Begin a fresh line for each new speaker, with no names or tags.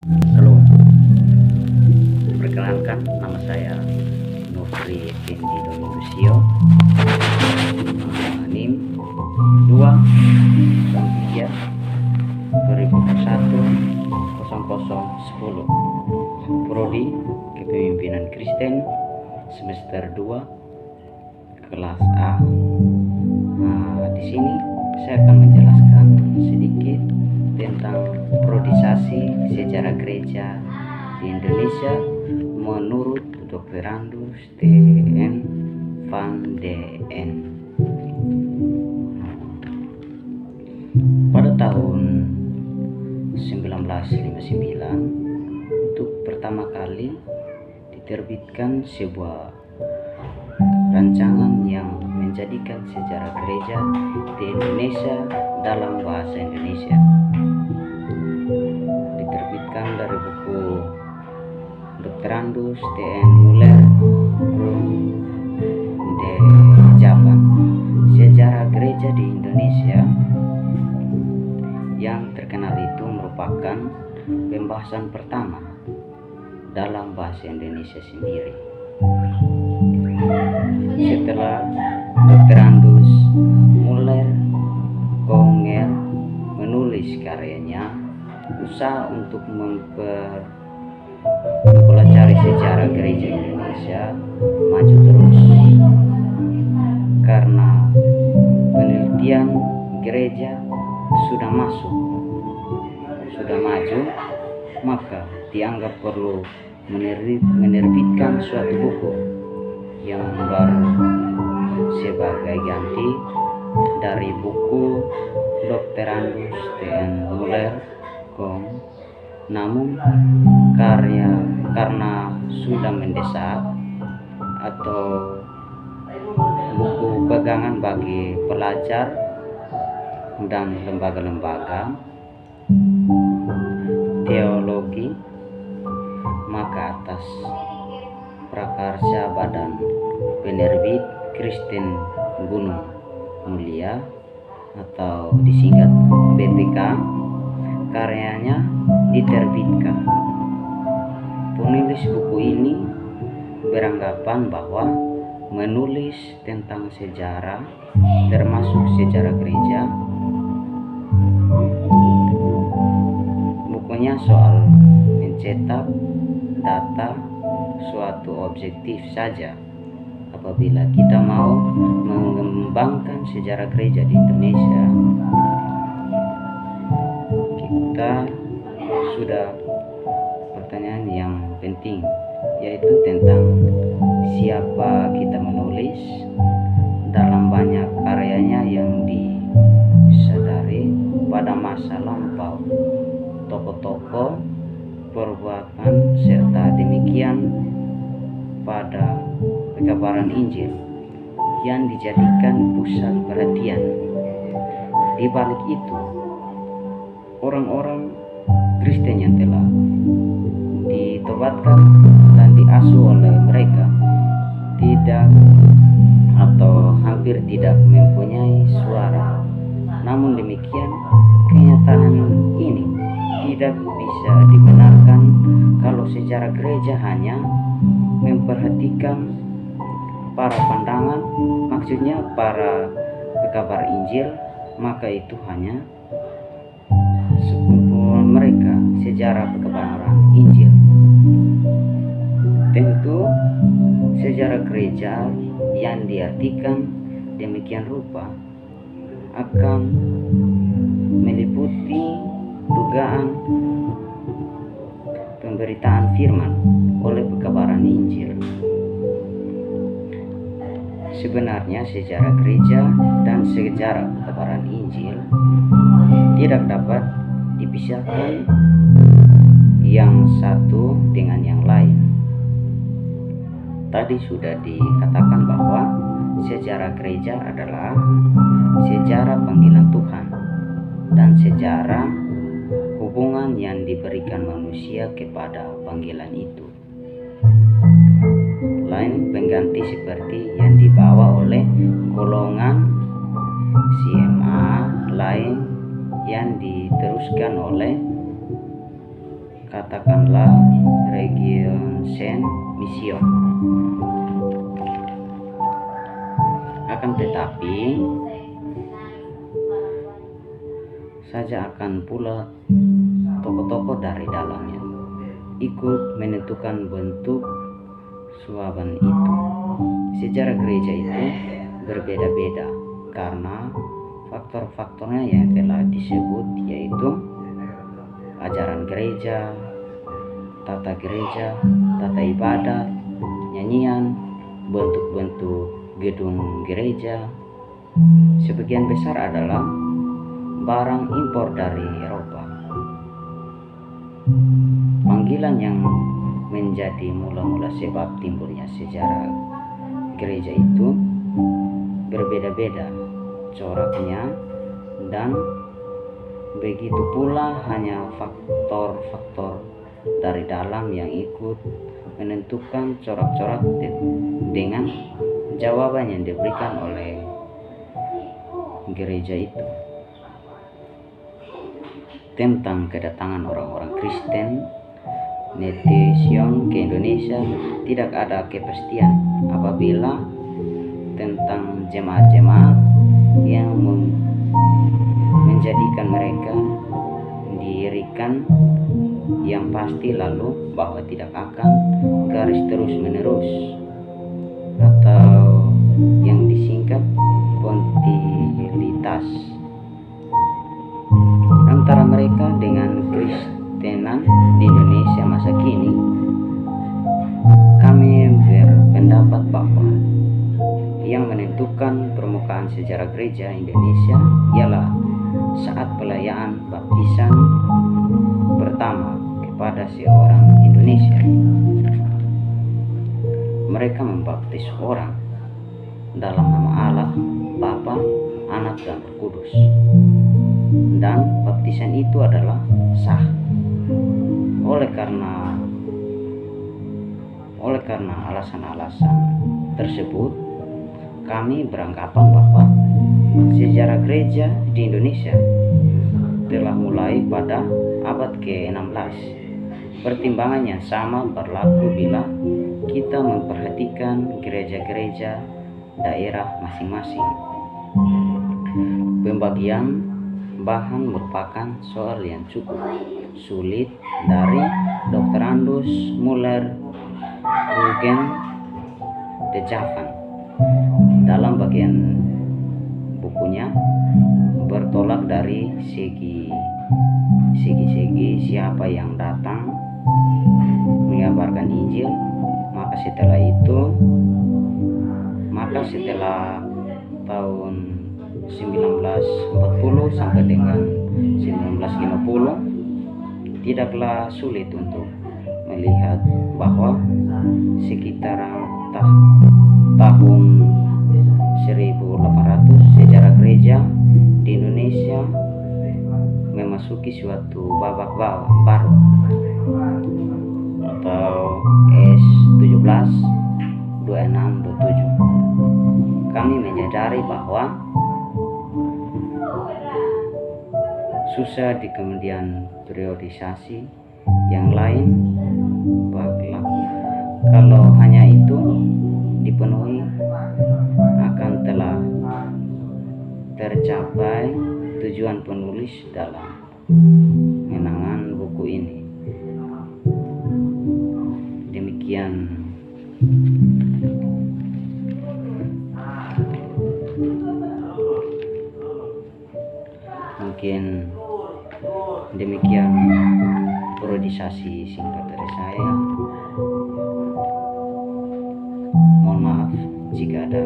Halo, perkenalkan nama saya Nofri Effendi Domingusio, NIM 2 2021 0010, Prodi Kepemimpinan Kristen, semester 2, kelas A. Di sini saya akan menjelaskan sedikit tentang prodiksasi sejarah gereja di Indonesia menurut Dr. Andus T.N. van den. Pada tahun 1959 untuk pertama kali diterbitkan sebuah rancangan yang menjadikan sejarah gereja di Indonesia dalam bahasa Indonesia. Diterbitkan dari buku Dr. Andus T.N. Muller de Japan, Sejarah Gereja di Indonesia. Yang terkenal itu merupakan pembahasan pertama dalam bahasa Indonesia sendiri. Setelah Dr. Andus Muller Gonger menulis karyanya, usaha untuk mempelajari sejarah gereja Indonesia maju terus karena penelitian gereja sudah maju, maka dianggap perlu menerbitkan suatu buku yang baru sebagai ganti dari buku Dr. Andus T.N. Muller Gong. Namun karena sudah mendesak atau buku pegangan bagi pelajar dan lembaga-lembaga teologi, maka atas prakarya Badan Penerbit Kristen Gunung Mulia atau disingkat BPK, karyanya diterbitkan. Penulis buku ini beranggapan bahwa menulis tentang sejarah, termasuk sejarah gereja, bukunya soal mencetak data suatu objektif saja. Apabila kita mau mengembangkan sejarah gereja di Indonesia, kita sudah pertanyaan yang penting, yaitu tentang siapa kita menulis. Dalam banyak karyanya yang disadari pada masa lampau, tokoh-tokoh, perbuatan, serta demikian pada pekabaran Injil yang dijadikan pusat perhatian. Di balik itu, orang-orang Kristen yang telah ditobatkan dan diasuh oleh mereka tidak atau hampir tidak mempunyai suara. Namun demikian, kenyataan ini tidak bisa dibenarkan kalau sejarah gereja hanya memperhatikan para pandangan, maksudnya para pekabar Injil, maka itu hanya sekumpulan mereka sejarah pekabaran Injil. Tentu sejarah gereja yang diartikan demikian rupa akan meliputi dugaan pemberitaan firman oleh pekabaran Injil. Sebenarnya sejarah gereja dan sejarah pekabaran Injil tidak dapat dipisahkan yang satu dengan yang lain. Tadi sudah dikatakan bahwa sejarah gereja adalah sejarah panggilan Tuhan dan sejarah hubungan yang diberikan manusia kepada panggilan itu. Lain pengganti seperti yang dibawa oleh golongan CMA lain yang diteruskan oleh katakanlah region Saint Mission. Akan tetapi saja akan pula tokoh-tokoh dari dalamnya ikut menentukan bentuk suaban itu. Sejarah gereja itu berbeda-beda karena faktor-faktornya yang telah disebut, yaitu ajaran gereja, tata gereja, tata ibadat, nyanyian, bentuk-bentuk gedung gereja. Sebagian besar adalah barang impor dari Eropa. Panggilan yang menjadi mula-mula sebab timbulnya sejarah gereja itu berbeda-beda coraknya, dan begitu pula hanya faktor-faktor dari dalam yang ikut menentukan corak-corak dengan jawaban yang diberikan oleh gereja itu. Tentang kedatangan orang-orang Kristen netizen ke Indonesia, tidak ada kepastian apabila tentang jemaat-jemaat yang menjadikan mereka dirikan. Yang pasti lalu bahwa tidak akan garis terus menerus atau yang disingkat pontilitas antara mereka dengan Kristenan di Indonesia masa kini. Kami berpendapat bahwa yang menentukan permukaan sejarah gereja Indonesia ialah saat pelayaan baptisan pertama kepada seorang Indonesia. Mereka membaptis orang dalam nama Allah, Bapa, Anak, dan Roh Kudus, dan baptisan itu adalah sah. Oleh karena alasan-alasan tersebut, kami beranggapan bahwa sejarah gereja di Indonesia telah mulai pada abad ke-16. Pertimbangan yang sama berlaku bila kita memperhatikan gereja-gereja daerah masing-masing. Pembagian bahan merupakan soal yang cukup sulit dari Dr. Andus Muller Rugen de Javan dalam bagian bukunya bertolak dari segi-segi siapa yang datang mengabarkan Injil. Maka setelah tahun 1940 sampai dengan 1950 tidaklah sulit untuk melihat bahwa sekitar tahun 1800 sejarah gereja di Indonesia memasuki suatu babak baru atau S17 2627. Kami menyadari bahwa susah di kemudian periodisasi yang lain berlaku. Kalau hanya itu dipenuhi, akan telah tercapai tujuan penulis dalam menangan buku ini. Demikian periodisasi singkat dari saya. Mohon maaf jika ada